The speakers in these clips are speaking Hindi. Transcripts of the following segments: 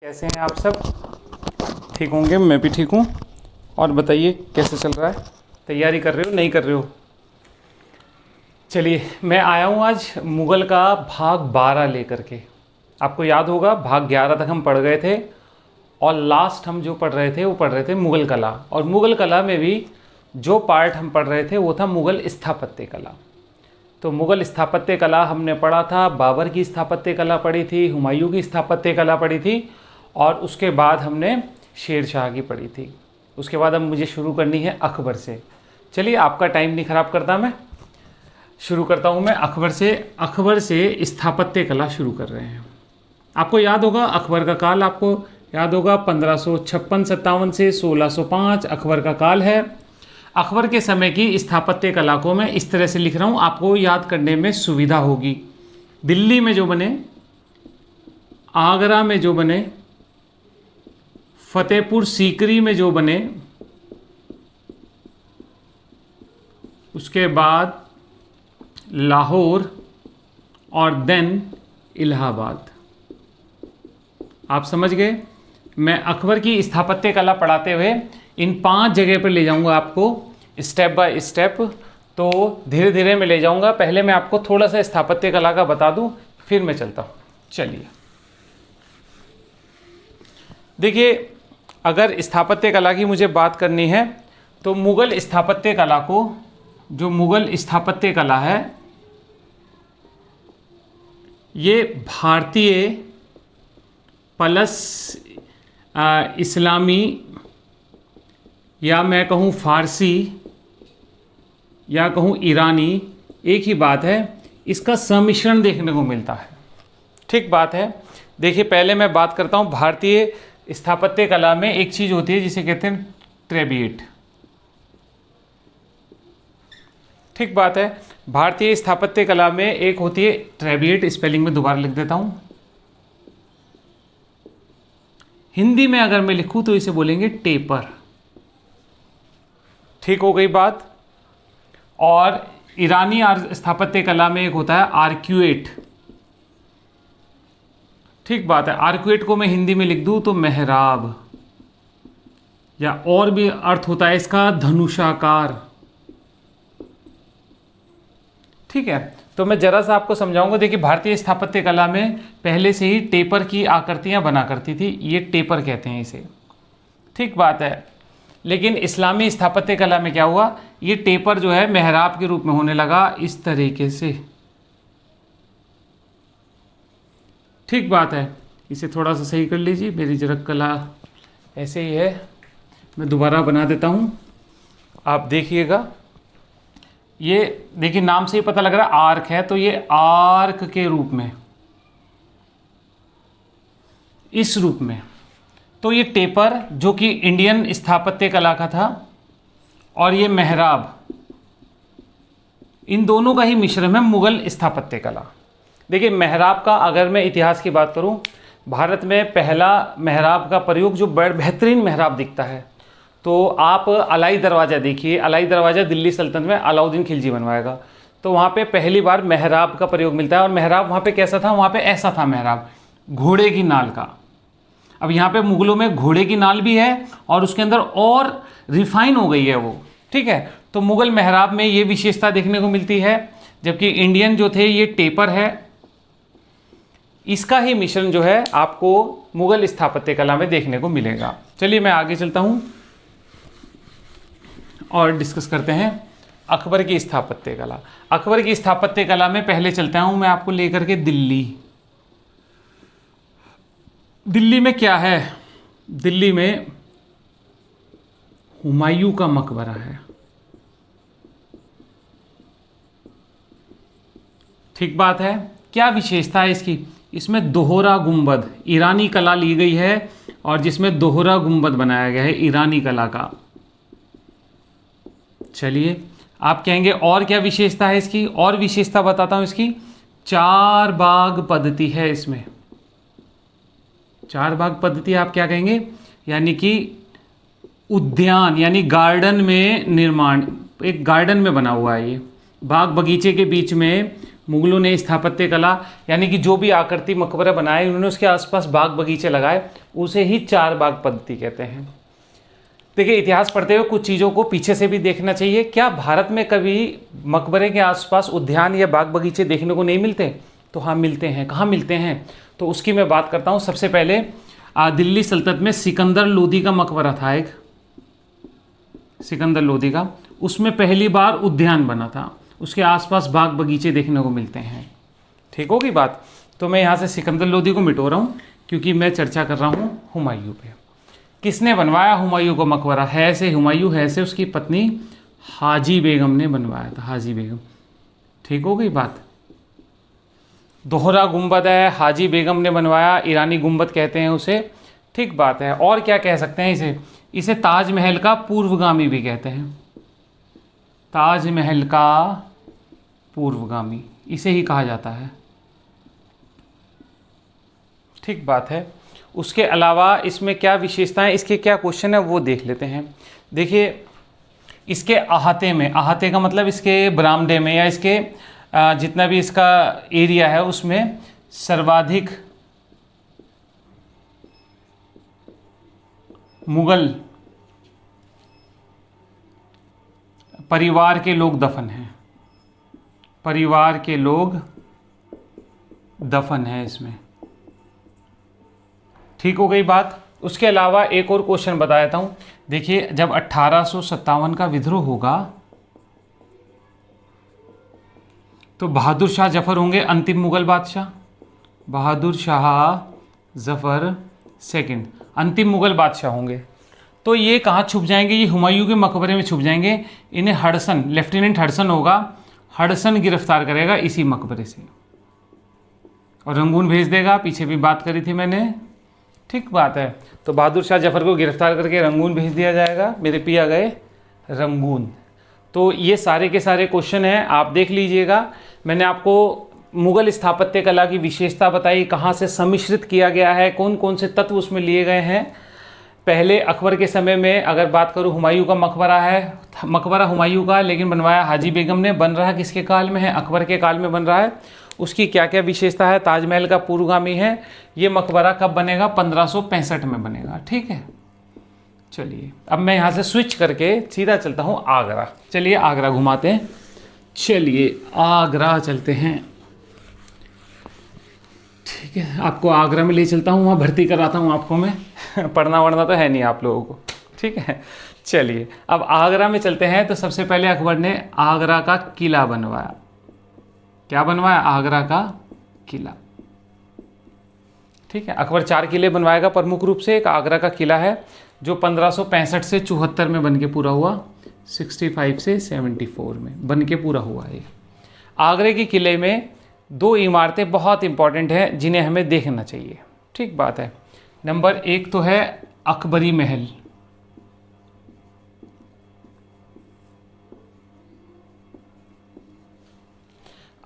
कैसे हैं आप सब? ठीक होंगे, मैं भी ठीक हूँ। और बताइए कैसे चल रहा है? तैयारी कर रहे हो नहीं कर रहे हो? चलिए, मैं आया हूँ आज मुग़ल का भाग 12 लेकर के। आपको याद होगा भाग 11 तक हम पढ़ गए थे और लास्ट हम जो पढ़ रहे थे वो पढ़ रहे थे मुग़ल कला। और मुग़ल कला में भी जो पार्ट हम पढ़ रहे थे वो था मुग़ल स्थापत्य कला। तो मुग़ल स्थापत्य कला हमने पढ़ा था, बाबर की स्थापत्य कला पढ़ी थी, हुमायूं की स्थापत्य कला पढ़ी थी और उसके बाद हमने शेर शाह की पढ़ी थी। उसके बाद अब मुझे शुरू करनी है अकबर से। चलिए, आपका टाइम नहीं ख़राब करता, मैं शुरू करता हूँ। मैं अकबर से स्थापत्य कला शुरू कर रहे हैं। आपको याद होगा अकबर का काल, आपको याद होगा 1556-57 से 1605 अकबर का काल है। अकबर के समय की स्थापत्य कला को मैं इस तरह से लिख रहा हूँ, आपको याद करने में सुविधा होगी। दिल्ली में जो बने, आगरा में जो बने, फतेहपुर सीकरी में जो बने, उसके बाद लाहौर और देन इलाहाबाद। आप समझ गए? मैं अकबर की स्थापत्य कला पढ़ाते हुए इन 5 जगह पर ले जाऊंगा आपको स्टेप बाय स्टेप। तो धीरे धीरे मैं ले जाऊंगा। पहले मैं आपको थोड़ा सा स्थापत्य कला का बता दूं, फिर मैं चलता हूं। चलिए, देखिए, अगर स्थापत्य कला की मुझे बात करनी है तो मुग़ल स्थापत्य कला को, जो मुग़ल स्थापत्य कला है, ये भारतीय प्लस इस्लामी, या मैं कहूँ फारसी, या कहूँ ईरानी, एक ही बात है, इसका सम्मिश्रण देखने को मिलता है। ठीक बात है। देखिए, पहले मैं बात करता हूँ भारतीय स्थापत्य कला में एक चीज़ होती है जिसे कहते हैं ट्रेबिएट। ठीक बात है। भारतीय स्थापत्य कला में एक होती है ट्रेबिएट, स्पेलिंग में दोबारा लिख देता हूँ। हिंदी में अगर मैं लिखूँ तो इसे बोलेंगे टेपर। ठीक हो गई बात। और ईरानी स्थापत्य कला में एक होता है आर्क्यूएट। ठीक बात है। आर्क्यूएट को मैं हिंदी में लिख दूं तो मेहराब, या और भी अर्थ होता है इसका धनुषाकार। ठीक है, तो मैं जरा सा आपको समझाऊंगा। देखिए, भारतीय स्थापत्य कला में पहले से ही टेपर की आकृतियां बना करती थी, ये टेपर कहते हैं इसे। ठीक बात है। लेकिन इस्लामी स्थापत्य कला में क्या हुआ, ये टेपर जो है मेहराब के रूप में होने लगा, इस तरीके से। ठीक बात है। इसे थोड़ा सा सही कर लीजिए, मेरी जरा कला ऐसे ही है, मैं दोबारा बना देता हूँ, आप देखिएगा। ये देखिए, नाम से ही पता लग रहा है आर्क है, तो ये आर्क के रूप में, इस रूप में। तो ये टेपर जो कि इंडियन स्थापत्य कला का था, और ये मेहराब, इन दोनों का ही मिश्रण है मुग़ल स्थापत्य कला। देखिए, मेहराब का अगर मैं इतिहास की बात करूं, भारत में पहला मेहराब का प्रयोग जो बेहतरीन मेहराब दिखता है, तो आप अलाई दरवाज़ा देखिए। अलाई दरवाज़ा दिल्ली सल्तनत में अलाउद्दीन खिलजी बनवाएगा, तो वहाँ पे पहली बार मेहराब का प्रयोग मिलता है। और मेहराब वहाँ पे कैसा था? वहाँ पे ऐसा था मेहराब, घोड़े की नाल का। अब यहाँ पे मुग़लों में घोड़े की नाल भी है और उसके अंदर और रिफाइन हो गई है वो। ठीक है, तो मुग़ल मेहराब में ये विशेषता देखने को मिलती है, जबकि इंडियन जो थे ये टेपर है। इसका ही मिश्रण जो है आपको मुग़ल स्थापत्य कला में देखने को मिलेगा। चलिए, मैं आगे चलता हूँ और डिस्कस करते हैं अकबर की स्थापत्य कला। अकबर की स्थापत्य कला में पहले चलता हूँ मैं आपको लेकर के दिल्ली। दिल्ली में क्या है? दिल्ली में हुमायूं का मकबरा है। ठीक बात है। क्या विशेषता है इसकी? इसमें दोहरा गुंबद, ईरानी कला ली गई है और जिसमें दोहरा गुंबद बनाया गया है ईरानी कला का। चलिए, आप कहेंगे और क्या विशेषता है इसकी? और विशेषता बताता हूं इसकी। 4 बाग पद्धति है इसमें। 4 बाग पद्धति आप क्या कहेंगे? यानी कि उद्यान, यानी गार्डन में निर्माण, एक गार्डन में बना हुआ है ये। बाग बगीचे के बीच में मुगलों ने स्थापत्य कला यानी कि जो भी आकृति मकबरा बनाए उन्होंने उसके आसपास बाग बगीचे लगाए, उसे ही चार बाग पद्धति कहते हैं। देखिए, इतिहास पढ़ते हुए कुछ चीज़ों को पीछे से भी देखना चाहिए। क्या भारत में कभी मकबरे के आसपास उद्यान या बाग बगीचे देखने को नहीं मिलते? तो हाँ, मिलते हैं। कहाँ मिलते हैं? तो उसकी मैं बात करता हूँ। सबसे पहले दिल्ली सल्तनत में सिकंदर लोदी का मकबरा था एक, सिकंदर लोदी का, उसमें पहली बार उद्यान बना था, उसके आसपास बाग बगीचे देखने को मिलते हैं। ठीक होगी बात। तो मैं यहाँ से सिकंदर लोदी को मिटो रहा हूँ क्योंकि मैं चर्चा कर रहा हूँ हुमायूं पे। किसने बनवाया हुमायूं को मकबरा? है से हुमायूं, है से उसकी पत्नी हाजी बेगम ने बनवाया था, हाजी बेगम। ठीक हो गई बात। दोहरा गुंबद है, हाजी बेगम ने बनवाया, ईरानी गुंबद कहते हैं उसे। ठीक बात है। और क्या कह सकते हैं इसे? इसे ताजमहल का पूर्वगामी भी कहते हैं, ताजमहल का पूर्वगामी इसे ही कहा जाता है। ठीक बात है। उसके अलावा इसमें क्या विशेषताएं, इसके क्या क्वेश्चन है वो देख लेते हैं। देखिए, इसके अहाते में, अहाते का मतलब इसके बरामदे में या इसके जितना भी इसका एरिया है उसमें सर्वाधिक मुगल परिवार के लोग दफन हैं, परिवार के लोग दफन हैं इसमें। ठीक हो गई बात। उसके अलावा एक और क्वेश्चन बता देता हूँ। देखिए, जब 1857 का विद्रोह होगा तो बहादुर शाह जफर होंगे अंतिम मुगल बादशाह, बहादुर शाह जफर सेकंड अंतिम मुगल बादशाह होंगे। तो ये कहाँ छुप जाएंगे? ये हुमायूं के मकबरे में छुप जाएंगे। इन्हें हडसन, लेफ्टिनेंट हडसन होगा, हडसन गिरफ्तार करेगा इसी मकबरे से और रंगून भेज देगा। पीछे भी बात करी थी मैंने। ठीक बात है। तो बहादुर शाह जफर को गिरफ्तार करके रंगून भेज दिया जाएगा। मेरे पिया गए रंगून। तो ये सारे के सारे क्वेश्चन हैं, आप देख लीजिएगा। मैंने आपको मुगल स्थापत्य कला की विशेषता बताई, कहाँ से सम्मिश्रित किया गया है, कौन कौन से तत्व उसमें लिए गए हैं। पहले अकबर के समय में अगर बात करूँ, हुमायूं का मकबरा है, मकबरा हुमायूं का, लेकिन बनवाया हाजी बेगम ने। बन रहा किसके काल में है? अकबर के काल में बन रहा है। उसकी क्या क्या विशेषता है? ताजमहल का पूर्वगामी है। ये मकबरा कब बनेगा? 1565 में बनेगा। ठीक है, चलिए अब मैं यहाँ से स्विच करके सीधा चलता हूँ आगरा। चलिए आगरा घुमाते हैं। चलिए आगरा चलते हैं। ठीक है, आपको आगरा में ले चलता हूँ, वहाँ भर्ती कराता हूँ आपको मैं। पढ़ना वढ़ना तो है नहीं आप लोगों को। ठीक है, चलिए अब आगरा में चलते हैं। तो सबसे पहले अकबर ने आगरा का किला बनवाया। क्या बनवाया? आगरा का किला। ठीक है, अकबर 4 किले बनवाएगा प्रमुख रूप से। एक आगरा का किला है जो 1565 से 74 में बन के पूरा हुआ, 65 से 74 में बन के पूरा हुआ है। आगरे के किले में 2 इमारतें बहुत इंपॉर्टेंट हैं जिन्हें हमें देखना चाहिए। ठीक बात है। नंबर 1 तो है अकबरी महल।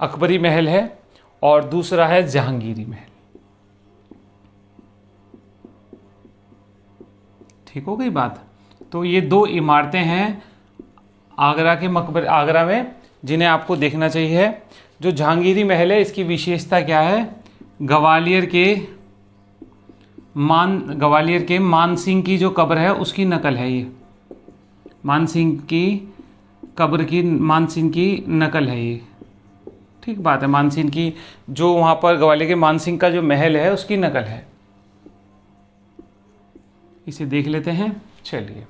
अकबरी महल है और दूसरा है जहांगीरी महल। ठीक हो गई बात। तो ये 2 इमारतें हैं आगरा के मकबरे, आगरा में, जिन्हें आपको देखना चाहिए। जो जहांगीरी महल है, इसकी विशेषता क्या है? ग्वालियर के मान सिंह की जो कब्र है उसकी नकल है। ये मान सिंह की कब्र की, मान सिंह की नकल है ये। ठीक बात है। मान सिंह की जो वहाँ पर ग्वालियर के मान सिंह का जो महल है उसकी नकल है। इसे देख लेते हैं। चलिए,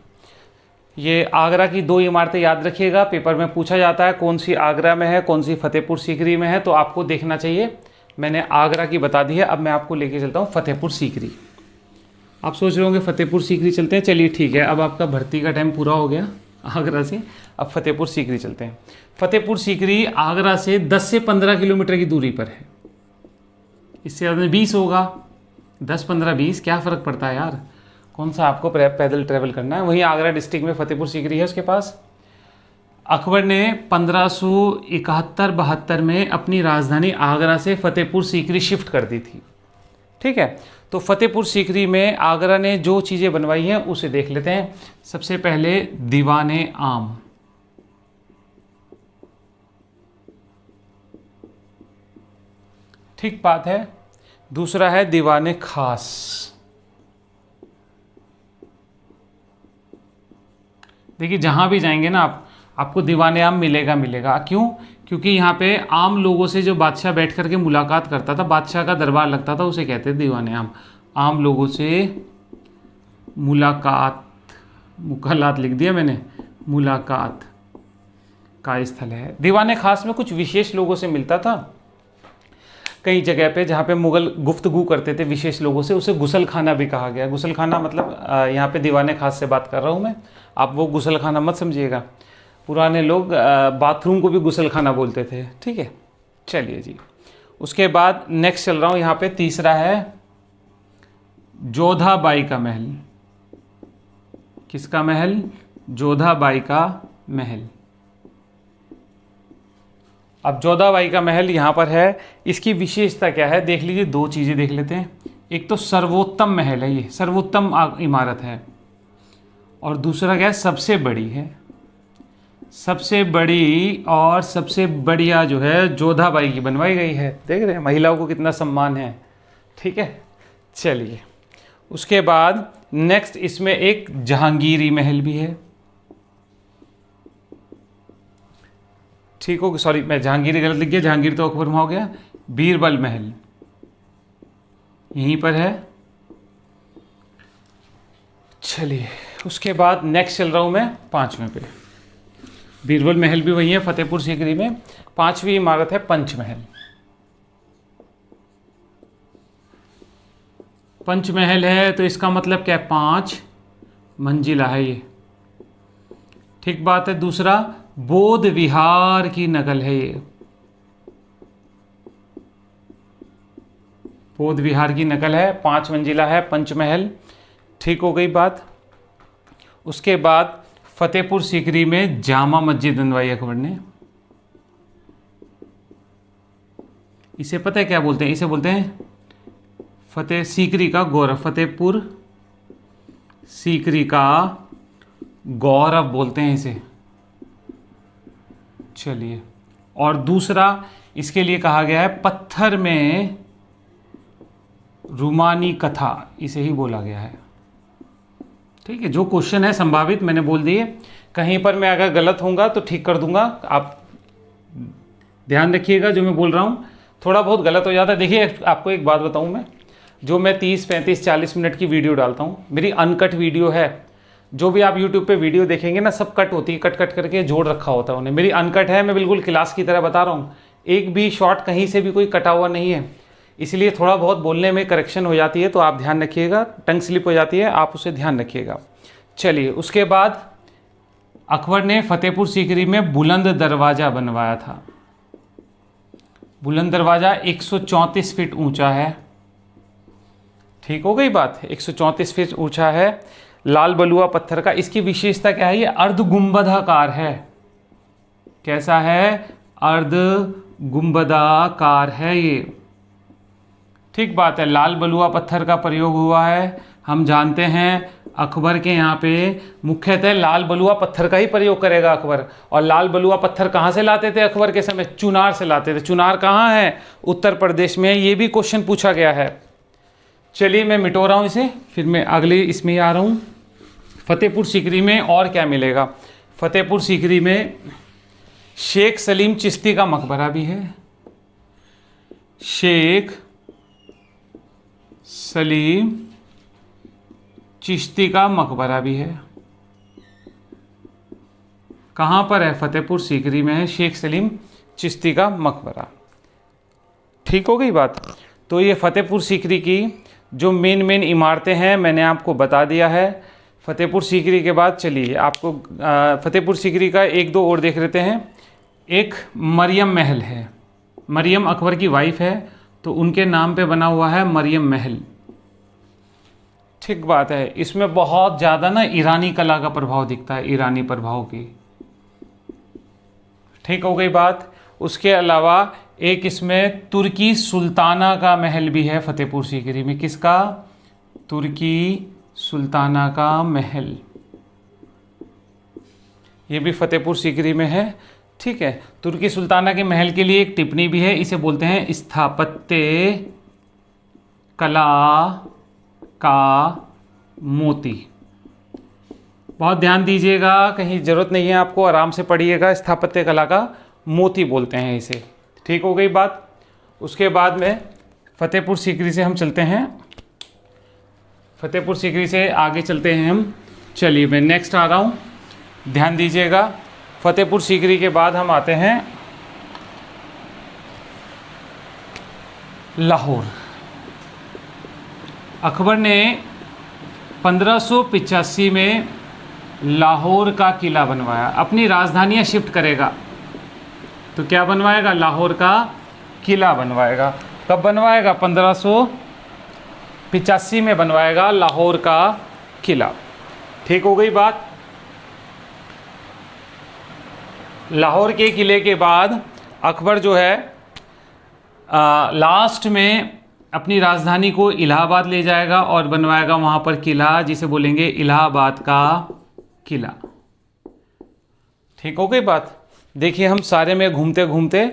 ये आगरा की 2 इमारतें याद रखिएगा। पेपर में पूछा जाता है कौन सी आगरा में है, कौन सी फतेहपुर सीकरी में है, तो आपको देखना चाहिए। मैंने आगरा की बता दी है। अब मैं आपको लेके चलता हूँ फतेहपुर सीकरी। आप सोच रहे होंगे फतेहपुर सीकरी चलते हैं। चलिए ठीक है, अब आपका भर्ती का टाइम पूरा हो गया आगरा से। अब फतेहपुर सीकरी चलते हैं। फतेहपुर सीकरी आगरा से 10 से 15 किलोमीटर की दूरी पर है। इससे ज़्यादा 20 होगा। 10, 15, 20 क्या फ़र्क पड़ता है यार? कौन सा आपको पैदल ट्रैवल करना है? वहीं आगरा डिस्ट्रिक्ट में फतेहपुर सीकरी है उसके पास। अकबर ने 1571-72 में अपनी राजधानी आगरा से फतेहपुर सीकरी शिफ्ट कर दी थी। ठीक है, तो फतेहपुर सीकरी में आगरा ने जो चीज़ें बनवाई हैं उसे देख लेते हैं। सबसे पहले दीवाने आम। ठीक बात है। दूसरा है दीवाने खास। देखिए जहाँ भी जाएंगे ना आपको दीवाने आम मिलेगा मिलेगा। क्यों? क्योंकि यहाँ पे आम लोगों से जो बादशाह बैठ करके मुलाकात करता था, बादशाह का दरबार लगता था, उसे कहते थे दीवाने आम। आम लोगों से मुलाकात, मुलाकात लिख दिया मैंने, मुलाकात का स्थल है। दीवाने खास में कुछ विशेष लोगों से मिलता था। कई जगह पे जहाँ पे मुगल गुफ्तगू करते थे विशेष लोगों से, उसे गुसल खाना भी कहा गया। गुसल खाना मतलब यहाँ पे दीवाने खास से बात कर रहा हूँ मैं, आप वो गुसल खाना मत समझिएगा। पुराने लोग बाथरूम को भी गुसल खाना बोलते थे। ठीक है, चलिए जी। उसके बाद नेक्स्ट चल रहा हूँ यहाँ पे, तीसरा है जोधाबाई का महल। किसका महल? जोधाबाई का महल। अब जोधाबाई का महल यहाँ पर है, इसकी विशेषता क्या है देख लीजिए। दो चीज़ें देख लेते हैं। एक तो सर्वोत्तम महल है, ये सर्वोत्तम इमारत है, और दूसरा क्या है, सबसे बड़ी है। सबसे बड़ी और सबसे बढ़िया जो है जोधाबाई की बनवाई गई है। देख रहे हैं महिलाओं को कितना सम्मान है। ठीक है, चलिए। उसके बाद नेक्स्ट इसमें एक जहांगीरी महल भी है। ठीक हो, सॉरी मैं जहांगीरी गलत लिख गया, जहांगीर तो अकबर में हो गया। बीरबल महल यहीं पर है। चलिए, उसके बाद नेक्स्ट चल रहा हूं मैं पांचवें पे। बीरबल महल भी वही है फतेहपुर सीकरी में। पांचवी इमारत है पंचमहल। पंचमहल है तो इसका मतलब क्या है, 5 मंजिला है ये। ठीक बात है। दूसरा बोध विहार की नकल है ये, बोध विहार की नकल है, 5 मंजिला है पंचमहल। ठीक हो गई बात। उसके बाद फतेहपुर सीकरी में जामा मस्जिद बनवाई अकबर ने। इसे पता है क्या बोलते हैं? इसे बोलते हैं फतेह सीकरी का गौरव। फतेहपुर सीकरी का गौरव बोलते हैं इसे। चलिए, और दूसरा इसके लिए कहा गया है पत्थर में रूमानी कथा, इसे ही बोला गया है। ठीक है, जो क्वेश्चन है संभावित मैंने बोल दिए। कहीं पर मैं अगर गलत होऊंगा तो ठीक कर दूंगा, आप ध्यान रखिएगा। जो मैं बोल रहा हूँ थोड़ा बहुत गलत हो जाता है। देखिए आपको एक बात बताऊँ मैं, जो मैं 30, 35, 40 मिनट की वीडियो डालता हूँ, मेरी अनकट वीडियो है। जो भी आप YouTube पे वीडियो देखेंगे ना, सब कट होती है, कट कट करके जोड़ रखा होता है उन्हें। मेरी अनकट है, मैं बिल्कुल क्लास की तरह बता रहा हूँ। एक भी शॉर्ट कहीं से भी कोई कटा हुआ नहीं है, इसलिए थोड़ा बहुत बोलने में करेक्शन हो जाती है, तो आप ध्यान रखिएगा। टंग स्लिप हो जाती है, आप उसे ध्यान रखिएगा। चलिए, उसके बाद अकबर ने फतेहपुर सीकरी में बुलंद दरवाज़ा बनवाया था। बुलंद दरवाज़ा 134 फीट ऊंचा है। ठीक हो गई बात, 134 फीट ऊंचा है, लाल बलुआ पत्थर का। इसकी विशेषता क्या है? ये अर्ध गुंबदाकार है। कैसा है? अर्ध गुंबदाकार है ये। ठीक बात है, लाल बलुआ पत्थर का प्रयोग हुआ है। हम जानते हैं अकबर के यहाँ पे मुख्यतः लाल बलुआ पत्थर का ही प्रयोग करेगा अकबर। और लाल बलुआ पत्थर कहाँ से लाते थे अकबर के समय? चुनार से लाते थे। चुनार कहाँ है? उत्तर प्रदेश में। ये भी क्वेश्चन पूछा गया है। चलिए मैं मिटो रहा हूँ इसे, फिर मैं अगले इसमें आ रहा हूँ। फतेहपुर सीकरी में और क्या मिलेगा? फतेहपुर सीकरी में शेख सलीम चिश्ती का मकबरा भी है। शेख सलीम चिश्ती का मकबरा भी है। कहाँ पर है? फतेहपुर सीकरी में है शेख सलीम चिश्ती का मकबरा। ठीक हो गई बात। तो ये फतेहपुर सीकरी की जो मेन इमारतें हैं मैंने आपको बता दिया है। फतेहपुर सीकरी के बाद चलिए आपको फतेहपुर सीकरी का 1-2 और देख लेते हैं। एक मरियम महल है। मरियम अकबर की वाइफ है, तो उनके नाम पे बना हुआ है मरियम महल। ठीक बात है। इसमें बहुत ज़्यादा ना ईरानी कला का प्रभाव दिखता है, ईरानी प्रभाव की। ठीक हो गई बात। उसके अलावा एक इसमें तुर्की सुल्ताना का महल भी है फतेहपुर सीकरी में। किसका? तुर्की सुल्ताना का महल। ये भी फतेहपुर सीकरी में है। ठीक है। तुर्की सुल्ताना के महल के लिए एक टिप्पणी भी है, इसे बोलते हैं स्थापत्य कला का मोती। बहुत ध्यान दीजिएगा, कहीं ज़रूरत नहीं है आपको, आराम से पढ़िएगा। स्थापत्य कला का मोती बोलते हैं इसे। ठीक हो गई बात। उसके बाद में फतेहपुर सीकरी से हम चलते हैं, फतेहपुर सीकरी से आगे चलते हैं हम। चलिए मैं नेक्स्ट आ रहा हूँ, ध्यान दीजिएगा। फतेहपुर सीकरी के बाद हम आते हैं लाहौर। अकबर ने 1585 में लाहौर का किला बनवाया। अपनी राजधानियाँ शिफ्ट करेगा तो क्या बनवाएगा? लाहौर का किला बनवाएगा। कब बनवाएगा? 1585 में बनवाएगा लाहौर का किला। ठीक हो गई बात। लाहौर के किले के बाद अकबर जो है लास्ट में अपनी राजधानी को इलाहाबाद ले जाएगा और बनवाएगा वहाँ पर किला, जिसे बोलेंगे इलाहाबाद का किला। ठीक हो गई बात। देखिए हम सारे में घूमते घूमते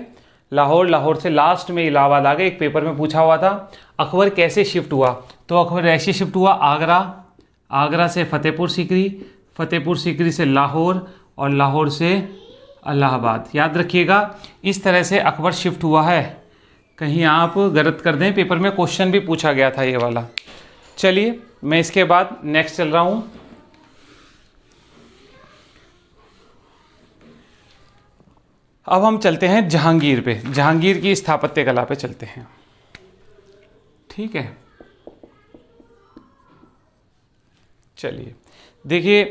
लाहौर, लाहौर से लास्ट में इलाहाबाद आ गए। एक पेपर में पूछा हुआ था अकबर कैसे शिफ्ट हुआ, तो अकबर ऐसे शिफ्ट हुआ आगरा, आगरा से फतेहपुर सीकरी, फतेहपुर सीकरी से लाहौर और लाहौर से इलाहाबाद। याद रखिएगा इस तरह से अकबर शिफ्ट हुआ है। कहीं आप गलत कर दें, पेपर में क्वेश्चन भी पूछा गया था ये वाला। चलिए मैं इसके बाद नेक्स्ट चल रहा हूँ। अब हम चलते हैं जहांगीर पे, जहांगीर की स्थापत्य कला पे चलते हैं। ठीक है, चलिए देखिए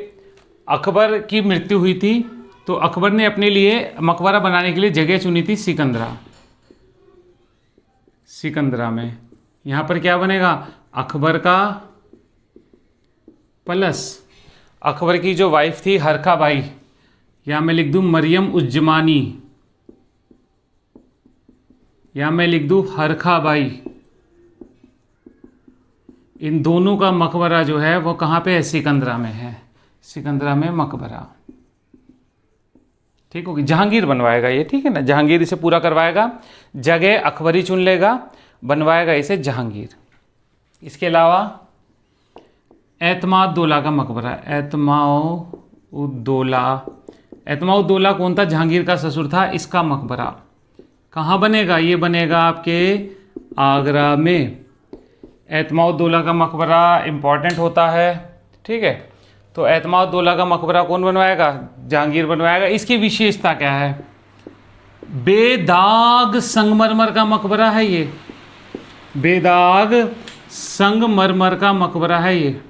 अकबर की मृत्यु हुई थी तो अकबर ने अपने लिए मकबरा बनाने के लिए जगह चुनी थी सिकंदरा। सिकंदरा में यहाँ पर क्या बनेगा? अकबर का प्लस अकबर की जो वाइफ थी हरखा बाई, या मैं लिख दूँ मरियम उज्जमानी, या मैं लिख दूँ हरखा बाई। इन दोनों का मकबरा जो है वो कहाँ पे है? सिकंदरा में है। सिकंदरा में मकबरा। ठीक होगी। जहांगीर बनवाएगा ये, ठीक है ना, जहांगीर इसे पूरा करवाएगा। जगह अकबरी चुन लेगा, बनवाएगा इसे जहांगीर। इसके अलावा एतमाउद्दौला का मकबरा। एतमाउद्दौला, एतमाउद्दौला कौन था? जहांगीर का ससुर था। इसका मकबरा कहाँ बनेगा? ये बनेगा आपके आगरा में। एतमाउद्दौला का मकबरा इम्पॉर्टेंट होता है, ठीक है। तो एतमाउद्दौला का मकबरा कौन बनवाएगा? जहांगीर बनवाएगा। इसकी विशेषता क्या है? बेदाग संगमरमर का मकबरा है ये, बेदाग संगमरमर का मकबरा है ये।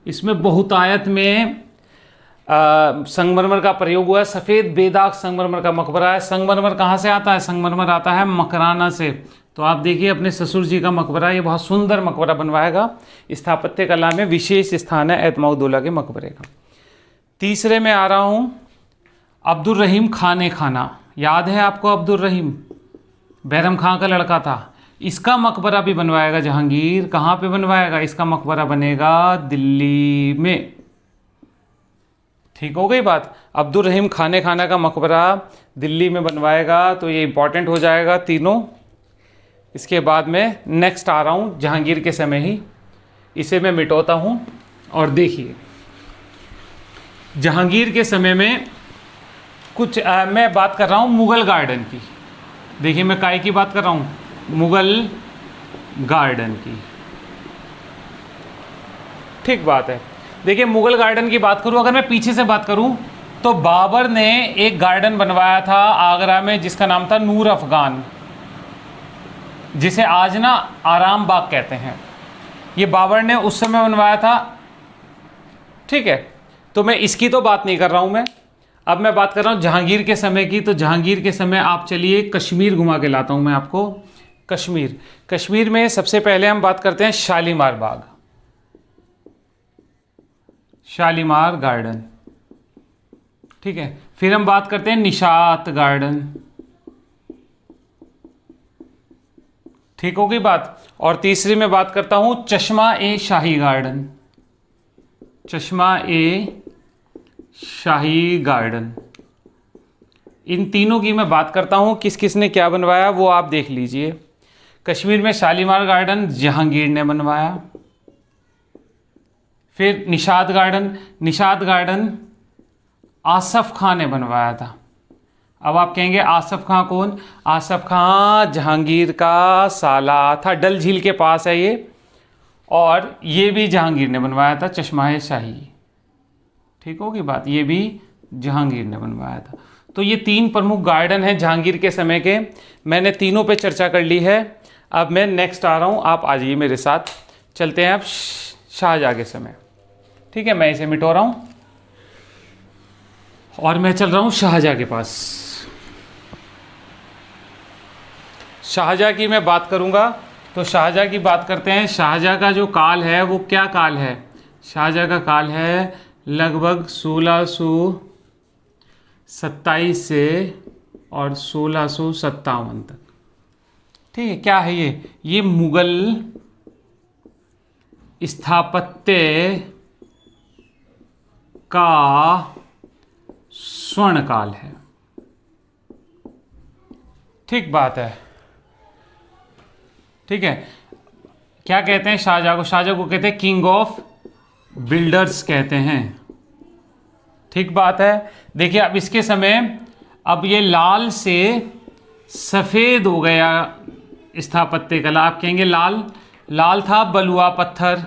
इसमें बहुतायत में संगमरमर का प्रयोग हुआ है। सफ़ेद बेदाग संगमरमर का मकबरा है। संगमरमर कहाँ से आता है? संगमरमर आता है मकराना से। तो आप देखिए अपने ससुर जी का मकबरा, ये बहुत सुंदर मकबरा बनवाएगा। स्थापत्य कला में विशेष स्थान है एतमाउद्दौला के मकबरे का। तीसरे में आ रहा हूँ अब्दुल रहीम खान खाना। याद है आपको अब्दुल रहीम? बैरम खां का लड़का था। इसका मकबरा भी बनवाएगा जहांगीर। कहाँ पे बनवाएगा? इसका मकबरा बनेगा दिल्ली में। ठीक हो गई बात। अब्दुल रहीम खाना का मकबरा दिल्ली में बनवाएगा, तो ये इंपॉर्टेंट हो जाएगा तीनों। इसके बाद में नेक्स्ट आ रहा हूँ जहांगीर के समय ही, इसे मैं मिटोता हूँ। और देखिए जहांगीर के समय में कुछ मैं बात कर रहा हूँ मुग़ल गार्डन की। देखिए मैं काय की बात कर रहा हूँ? मुग़ल गार्डन की। ठीक बात है। देखिए मुग़ल गार्डन की बात करूँ, अगर मैं पीछे से बात करूँ तो बाबर ने एक गार्डन बनवाया था आगरा में जिसका नाम था नूर अफ़गान, जिसे आज ना आराम बाग कहते हैं। ये बाबर ने उस समय बनवाया था, ठीक है। तो मैं इसकी तो बात नहीं कर रहा हूँ मैं, अब मैं बात कर रहा हूँ जहांगीर के समय की। तो जहांगीर के समय आप चलिए कश्मीर घुमा के लाता हूँ मैं आपको। कश्मीर, कश्मीर में सबसे पहले हम बात करते हैं शालीमार बाग, शालीमार गार्डन, ठीक है। फिर हम बात करते हैं निशात गार्डन। ठीक हो गई बात। और तीसरी में बात करता हूं चश्मा ए शाही गार्डन, चश्मा ए शाही गार्डन। इन तीनों की मैं बात करता हूँ, किस किस ने क्या बनवाया वो आप देख लीजिए। कश्मीर में शालीमार गार्डन जहांगीर ने बनवाया। फिर निशात गार्डन आसफ खां ने बनवाया था। अब आप कहेंगे आसफ खां कौन? आसफ खां जहांगीर का साला था, डल झील के पास है ये, और ये भी जहांगीर ने बनवाया था, चश्मा शाही। ठीक होगी बात, ये भी जहांगीर ने बनवाया था। तो ये तीन प्रमुख गार्डन हैं जहांगीर के समय के। मैंने तीनों पे चर्चा कर ली है। अब मैं नेक्स्ट आ रहा हूँ, आप आ जाइए मेरे साथ। चलते हैं अब शाहजहाँ के समय। ठीक है, मैं इसे मिटो रहा हूँ और मैं चल रहा हूँ शाहजहाँ के पास। शाहजहाँ की मैं बात करूँगा तो शाहजहाँ की बात करते हैं। शाहजहाँ का जो काल है वो क्या काल है? शाहजहाँ का काल है लगभग 1627 से और 1657 तक। ठीक है, क्या है ये मुगल स्थापत्य का स्वर्ण काल है। ठीक बात है। ठीक है, क्या कहते हैं शाहजहाँ को? शाहजहाँ को कहते हैं किंग ऑफ बिल्डर्स कहते हैं। ठीक बात है। देखिए अब इसके समय, अब ये लाल से सफ़ेद हो गया स्थापत्य कला। आप कहेंगे लाल था बलुआ पत्थर,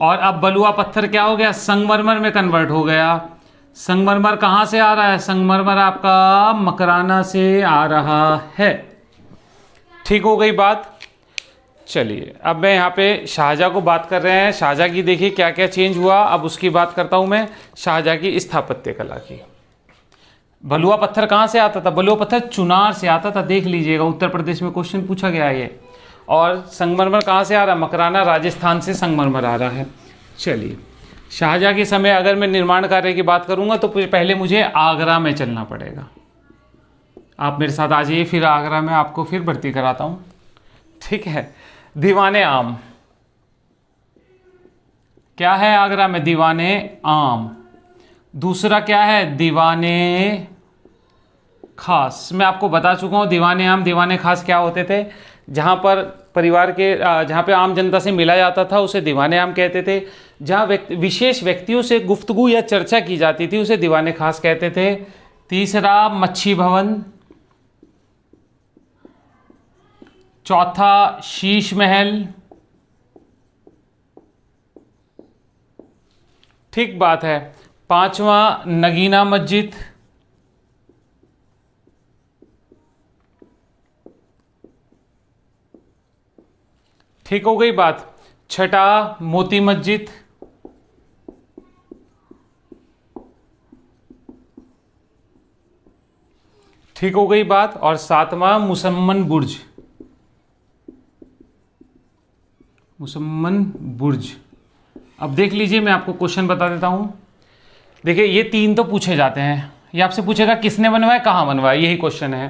और अब बलुआ पत्थर क्या हो गया? संगमरमर में कन्वर्ट हो गया। संगमरमर कहाँ से आ रहा है? संगमरमर आपका मकराना से आ रहा है। ठीक हो गई बात। चलिए अब मैं यहाँ पे शाहजहाँ को बात कर रहे हैं। शाहजहाँ की देखिए क्या क्या चेंज हुआ। अब उसकी बात करता हूँ मैं शाहजहाँ की स्थापत्य कला की। बलुआ पत्थर कहाँ से आता था? बलुआ पत्थर चुनार से आता था, देख लीजिएगा, उत्तर प्रदेश में क्वेश्चन पूछा गया है ये। और संगमरमर कहाँ से आ रहा है? मकराना राजस्थान से संगमरमर आ रहा है। चलिए शाहजहाँ के समय अगर मैं निर्माण कार्य की बात करूँगा तो पहले मुझे आगरा में चलना पड़ेगा। आप मेरे साथ आ जाइए, फिर आगरा में आपको फिर भर्ती कराता हूँ। ठीक है, दीवाने आम क्या है आगरा में? दीवाने आम। दूसरा क्या है? दीवाने खास। मैं आपको बता चुका हूँ दीवाने आम दीवाने खास क्या होते थे। जहाँ पर परिवार के जहाँ पे आम जनता से मिला जाता था उसे दीवाने आम कहते थे। जहाँ विशेष व्यक्तियों से गुफ्तगू या चर्चा की जाती थी उसे दीवाने खास कहते थे। तीसरा मच्छी भवन। चौथा शीश महल। ठीक बात है। पांचवा नगीना मस्जिद। ठीक हो गई बात। छठा मोती मस्जिद। ठीक हो गई बात। और सातवां मुसम्मन बुर्ज। मुसम्मन बुर्ज। अब देख लीजिए, मैं आपको क्वेश्चन बता देता हूं। देखिए ये तीन तो पूछे जाते हैं। ये आपसे पूछेगा किसने बनवाया, कहाँ बनवाया, यही क्वेश्चन है।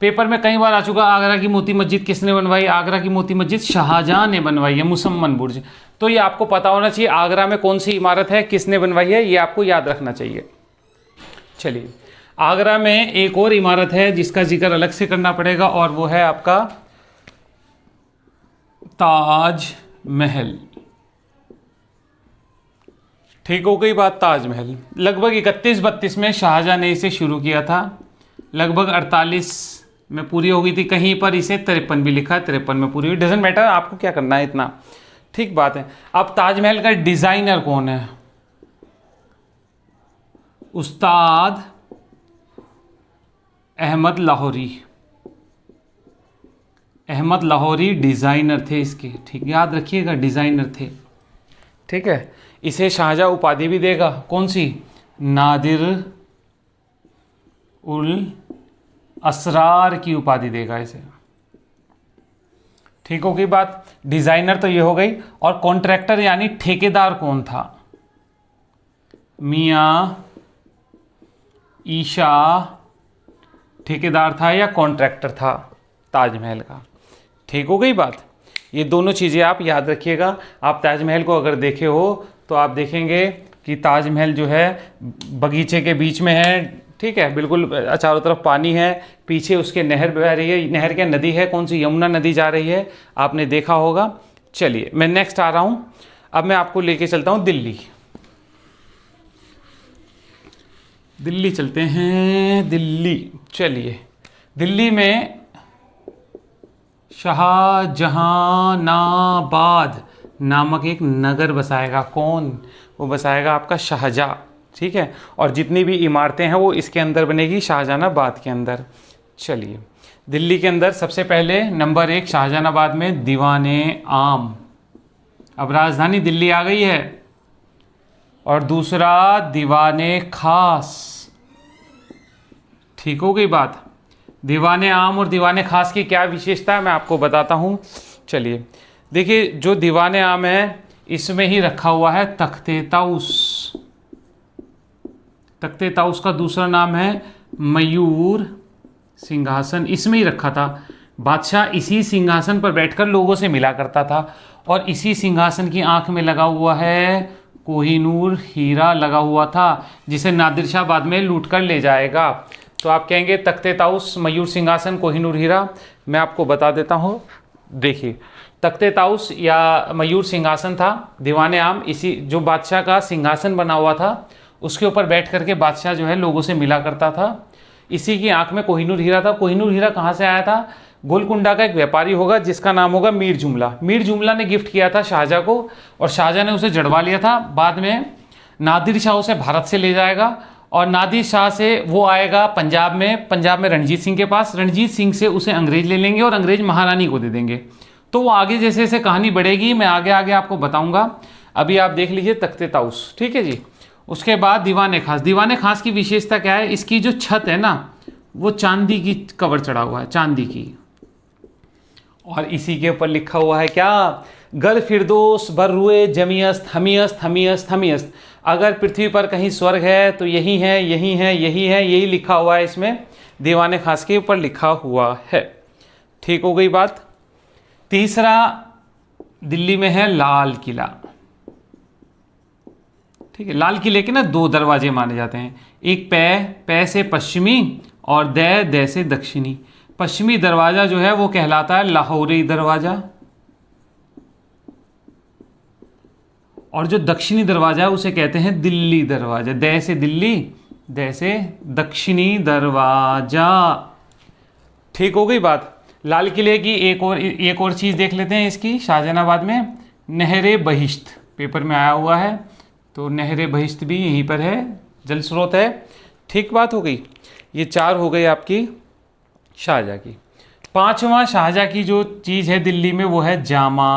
पेपर में कई बार आ चुका, आगरा की मोती मस्जिद किसने बनवाई? आगरा की मोती मस्जिद शाहजहां ने बनवाई है। मुसम्मन बुर्ज, तो ये आपको पता होना चाहिए आगरा में कौन सी इमारत है, किसने बनवाई है, ये आपको याद रखना चाहिए। चलिए आगरा में एक और इमारत है जिसका जिक्र अलग से करना पड़ेगा, और वो है आपका ताज महल। ठीक हो गई बात। ताजमहल लगभग 31-32 में शाहजहां ने इसे शुरू किया था। लगभग 48 में पूरी हो गई थी। कहीं पर इसे 53 भी लिखा है, 53 में पूरी हुई। डजेंट मैटर, आपको क्या करना है इतना। ठीक बात है। अब ताजमहल का डिजाइनर कौन है? उस्ताद अहमद लाहौरी। अहमद लाहौरी डिजाइनर थे इसके। ठीक, याद रखिएगा, डिजाइनर थे। ठीक है, इसे शाहजहां उपाधि भी देगा। कौन सी? नादिर उल असरार की उपाधि देगा इसे। ठीक हो गई बात। डिजाइनर तो ये हो गई। और कॉन्ट्रैक्टर यानी ठेकेदार कौन था? मियां ईशा ठेकेदार था या कॉन्ट्रैक्टर था ताजमहल का। ठीक हो गई बात। ये दोनों चीज़ें आप याद रखिएगा। आप ताजमहल को अगर देखे हो तो आप देखेंगे कि ताजमहल जो है बगीचे के बीच में है, ठीक है, बिल्कुल चारों तरफ पानी है, पीछे उसके नहर बह रही है, नहर क्या नदी है, कौन सी, यमुना नदी जा रही है, आपने देखा होगा। चलिए मैं नेक्स्ट आ रहा हूँ, अब मैं आपको लेके चलता हूँ दिल्ली। दिल्ली चलते हैं, दिल्ली। चलिए दिल्ली में शाहजहानाबाद नामक एक नगर बसाएगा, कौन, वो बसाएगा आपका शाहजहाँ, ठीक है, और जितनी भी इमारतें हैं वो इसके अंदर बनेगी, शाहजहानाबाद के अंदर। चलिए दिल्ली के अंदर सबसे पहले नंबर 1 शाहजहानाबाद में दीवाने आम, अब राजधानी दिल्ली आ गई है, और दूसरा दीवाने खास, ठीक हो गई बात। दीवाने आम और दीवाने खास की क्या विशेषता है मैं आपको बताता हूँ। चलिए देखिए, जो दीवाने आम है इसमें ही रखा हुआ है तख्ते ताउस, तख्ते ताउस का दूसरा नाम है मयूर सिंहासन, इसमें ही रखा था। बादशाह इसी सिंहासन पर बैठकर लोगों से मिला करता था, और इसी सिंहासन की आंख में लगा हुआ है कोहिनूर हीरा लगा हुआ था, जिसे नादिर शाह बाद में लूट कर ले जाएगा। तो आप कहेंगे तख्ते ताउस, मयूर सिंहासन, कोहिनूर हीरा, मैं आपको बता देता हूँ। देखिए तख्ते ताउस या मयूर सिंहासन था, दीवाने आम इसी जो बादशाह का सिंहासन बना हुआ था उसके ऊपर बैठ करके बादशाह जो है लोगों से मिला करता था। इसी की आंख में कोहिनूर हीरा था। कोहिनूर हीरा कहाँ से आया था? गोलकुंडा का एक व्यापारी होगा जिसका नाम होगा मीर जुमला। मीर जुमला ने गिफ्ट किया था शाहजहाँ को, और शाहजहाँ ने उसे जड़वा लिया था। बाद में नादिर शाह उसे भारत से ले जाएगा, और नादिर शाह से वो आएगा पंजाब में रणजीत सिंह के पास। रणजीत सिंह से उसे अंग्रेज ले लेंगे और अंग्रेज महारानी को दे देंगे। तो वो आगे जैसे जैसे कहानी बढ़ेगी मैं आगे आगे आपको बताऊंगा। अभी आप देख लीजिए तख्ते ताउस, ठीक है जी। उसके बाद दीवाने खास। दीवाने खास की विशेषता क्या है? इसकी जो छत है ना वो चांदी की कवर चढ़ा हुआ है, चांदी की, और इसी के ऊपर लिखा हुआ है क्या? गर फिरदोस बर्रुए जमीयस्त हमीयस्त हमीयस्त हमीयस्त। अगर पृथ्वी पर कहीं स्वर्ग है तो यही है, यही है, यही है, यही लिखा हुआ है इसमें, दीवाने खास के ऊपर लिखा हुआ है। ठीक हो गई बात। तीसरा दिल्ली में है लाल किला, ठीक है। लाल किले के ना 2 दरवाजे माने जाते हैं, एक पै से पश्चिमी और दै से दक्षिणी। पश्चिमी दरवाजा जो है वो कहलाता है लाहौरी दरवाजा, और जो दक्षिणी दरवाजा है उसे कहते हैं दिल्ली दरवाजा। दै से दिल्ली, दै से दक्षिणी दरवाजा। ठीक हो गई बात। लाल किले की एक और चीज़ देख लेते हैं इसकी। शाहजहानाबाद में नहरे बहिश्त पेपर में आया हुआ है, तो नहरे बहिश्त भी यहीं पर है, जल स्रोत है। ठीक बात हो गई। ये 4 हो गई आपकी शाहजहाँ की। 5वां शाहजहाँ की जो चीज़ है दिल्ली में वो है जामा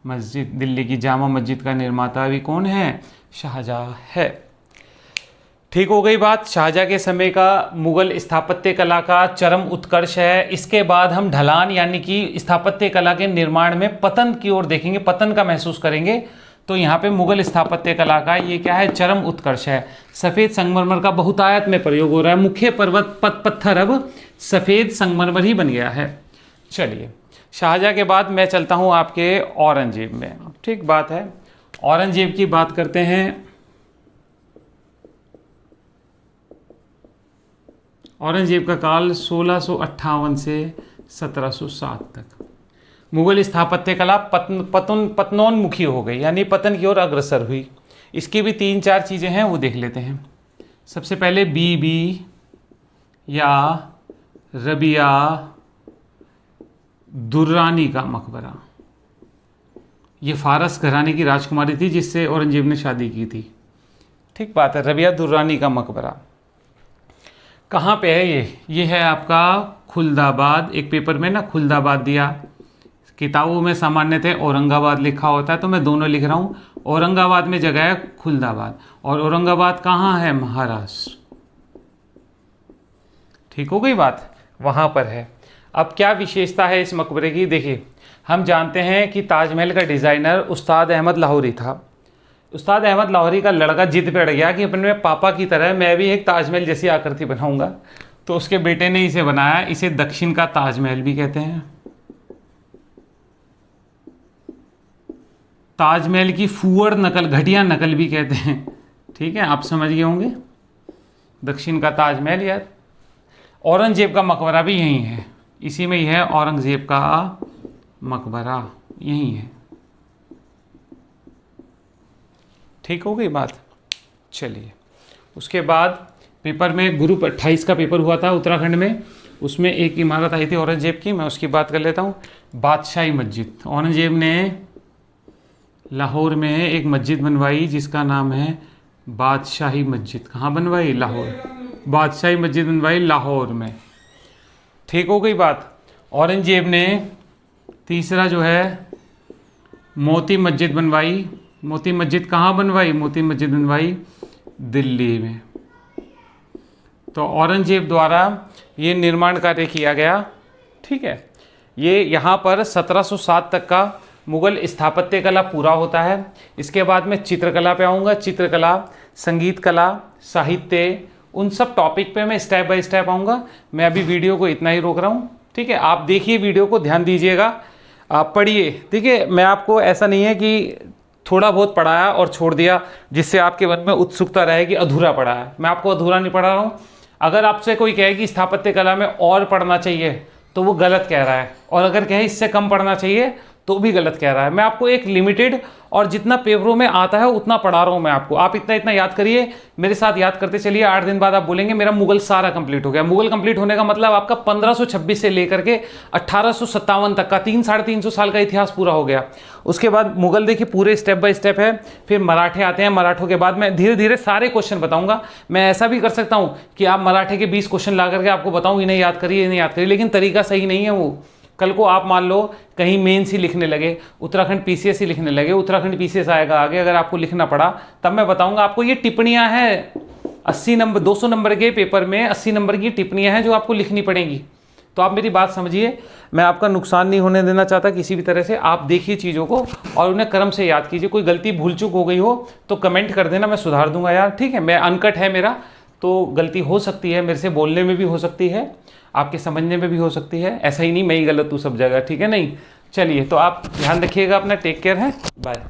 मस्जिद। दिल्ली की जामा मस्जिद का निर्माता भी कौन है? शाहजहाँ है। ठीक हो गई बात। शाहजहाँ के समय का मुगल स्थापत्य कला का चरम उत्कर्ष है। इसके बाद हम ढलान यानी कि स्थापत्य कला के निर्माण में पतन की ओर देखेंगे, पतन का महसूस करेंगे। तो यहाँ पे मुगल स्थापत्य कला का ये क्या है? चरम उत्कर्ष है। सफ़ेद संगमरमर का बहुतायत में प्रयोग हो रहा है। मुख्य पर्वत पत्थर अब सफ़ेद संगमरमर ही बन गया है। चलिए शाहजहाँ के बाद मैं चलता हूँ आपके औरंगजेब में। ठीक बात है। औरंगजेब की बात करते हैं। औरंगजेब का काल 1658 से 1707 तक। मुगल स्थापत्य कला पतनोन्मुखी हो गई, यानी पतन की ओर अग्रसर हुई। इसकी भी 3-4 चीज़ें हैं, वो देख लेते हैं। सबसे पहले बीबी या रबिया दुर्रानी का मकबरा। ये फारस घराने की राजकुमारी थी जिससे औरंगजेब ने शादी की थी। ठीक बात है। रबिया दुर्रानी का मकबरा कहाँ पे है? ये है आपका खुलदाबाद। एक पेपर में ना खुलदाबाद दिया, किताबों में सामान्य थे औरंगाबाद लिखा होता है, तो मैं दोनों लिख रहा हूँ। औरंगाबाद में जगह है खुलदाबाद, और औरंगाबाद कहाँ है? महाराष्ट्र। ठीक हो गई बात, वहाँ पर है। अब क्या विशेषता है इस मकबरे की? देखिए हम जानते हैं कि ताजमहल का डिज़ाइनर उस्ताद अहमद लाहौरी था। उस्ताद अहमद लाहौरी का लड़का जिद पे अड़ गया कि अपने पापा की तरह मैं भी एक ताजमहल जैसी आकृति बनाऊंगा, तो उसके बेटे ने इसे बनाया। इसे दक्षिण का ताजमहल भी कहते हैं। ताजमहल की फूअड़ नकल, घटिया नकल भी कहते हैं, ठीक है, आप समझ गए होंगे। दक्षिण का ताजमहल या औरंगजेब का मकबरा भी यहीं है, इसी में ही है औरंगजेब का मकबरा, यहीं है। ठीक हो गई बात। चलिए, उसके बाद पेपर में ग्रुप 28 का पेपर हुआ था उत्तराखंड में, उसमें एक इमारत आई थी औरंगजेब की, मैं उसकी बात कर लेता हूँ। बादशाही मस्जिद, औरंगजेब ने लाहौर में एक मस्जिद बनवाई जिसका नाम है बादशाही मस्जिद। कहाँ बनवाई? लाहौर। बादशाही मस्जिद बनवाई लाहौर में। ठीक हो गई बात। औरंगजेब ने तीसरा जो है मोती मस्जिद बनवाई। मोती मस्जिद कहाँ बनवाई? मोती मस्जिद बनवाई दिल्ली में। तो औरंगजेब द्वारा ये निर्माण कार्य किया गया, ठीक है। ये यहाँ पर 1707 तक का मुगल स्थापत्य कला पूरा होता है। इसके बाद मैं चित्रकला पे आऊँगा। चित्रकला, संगीत कला, साहित्य, उन सब टॉपिक पे मैं स्टेप बाय स्टेप आऊँगा। मैं अभी वीडियो को इतना ही रोक रहा हूँ, ठीक है। आप देखिए वीडियो को, ध्यान दीजिएगा, आप पढ़िए, ठीक है। मैं आपको ऐसा नहीं है कि थोड़ा बहुत पढ़ाया और छोड़ दिया जिससे आपके मन में उत्सुकता रहे कि अधूरा पढ़ा है। मैं आपको अधूरा नहीं पढ़ा रहा हूँ। अगर आपसे कोई कहे कि स्थापत्य कला में और पढ़ना चाहिए तो वो गलत कह रहा है, और अगर कहे इससे कम पढ़ना चाहिए तो भी गलत कह रहा है। मैं आपको एक लिमिटेड और जितना पेपरों में आता है उतना पढ़ा रहा हूँ मैं आपको। आप इतना इतना याद करिए, मेरे साथ याद करते चलिए। 8 दिन बाद आप बोलेंगे मेरा मुगल सारा कंप्लीट हो गया। मुगल कंप्लीट होने का मतलब आपका 1526 से लेकर के 1857 तक का 300-350 साल का इतिहास पूरा हो गया। उसके बाद मुगल देखिए पूरे स्टेप बाय स्टेप है। फिर मराठे आते हैं, मराठों के बाद मैं धीरे धीरे सारे क्वेश्चन बताऊंगा। मैं ऐसा भी कर सकता हूँ कि आप मराठे के 20 क्वेश्चन ला करके आपको बताऊँ इन्हें याद करिए, इन्हें याद करिए, लेकिन तरीका सही नहीं है वो। कल को आप मान लो कहीं मेंस ही लिखने लगे, उत्तराखंड पीसीएस ही लिखने लगे, उत्तराखंड पीसीएस आएगा आगे, अगर आपको लिखना पड़ा तब मैं बताऊंगा आपको। ये टिप्पणियां हैं 80 नंबर 200 नंबर के पेपर में 80 नंबर की टिप्पणियां हैं जो आपको लिखनी पड़ेंगी। तो आप मेरी बात समझिए, मैं आपका नुकसान नहीं होने देना चाहता किसी भी तरह से। आप देखिए चीज़ों को और उन्हें क्रम से याद कीजिए। कोई गलती भूल चूक हो गई हो तो कमेंट कर देना, मैं सुधार दूंगा यार, ठीक है। मैं अनकट है मेरा, तो गलती हो सकती है, मेरे से बोलने में भी हो सकती है, आपके समझने में भी हो सकती है। ऐसा ही नहीं मैं ही गलत हूँ सब जगह, ठीक है। नहीं, चलिए, तो आप ध्यान रखिएगा अपना। टेक केयर है, बाय।